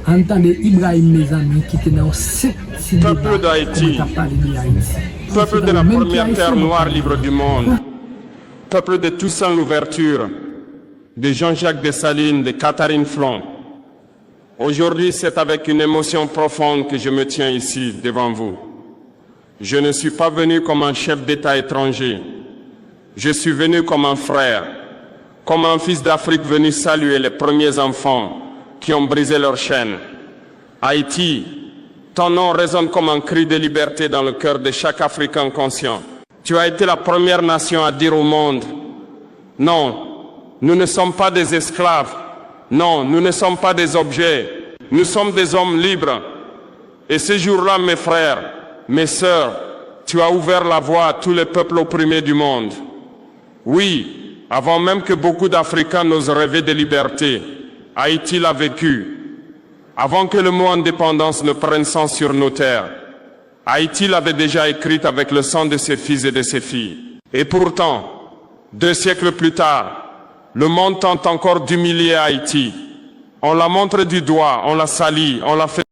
Entendez Ibrahim, mes amis, qui était dans cette Peuple d'Haïti, peuple de la première terre noire libre du monde, peuple de Toussaint Louverture, de Jean-Jacques Dessalines, de Catherine Flon. Aujourd'hui, c'est avec une émotion profonde que je me tiens ici devant vous. Je ne suis pas venu comme un chef d'État étranger. Je suis venu comme un frère, comme un fils d'Afrique venu saluer les premiers enfants qui ont brisé leurs chaînes. Haïti, ton nom résonne comme un cri de liberté dans le cœur de chaque Africain conscient. Tu as été la première nation à dire au monde, non, nous ne sommes pas des esclaves, non, nous ne sommes pas des objets, nous sommes des hommes libres. Et ce jour-là, mes frères, mes sœurs, tu as ouvert la voie à tous les peuples opprimés du monde. Oui, avant même que beaucoup d'Africains n'osent rêver de liberté, Haïti l'a vécu. Avant que le mot indépendance ne prenne sens sur nos terres, Haïti l'avait déjà écrite avec le sang de ses fils et de ses filles. Et pourtant, 2 siècles plus tard, le monde tente encore d'humilier Haïti. On la montre du doigt, on la salit, on la fait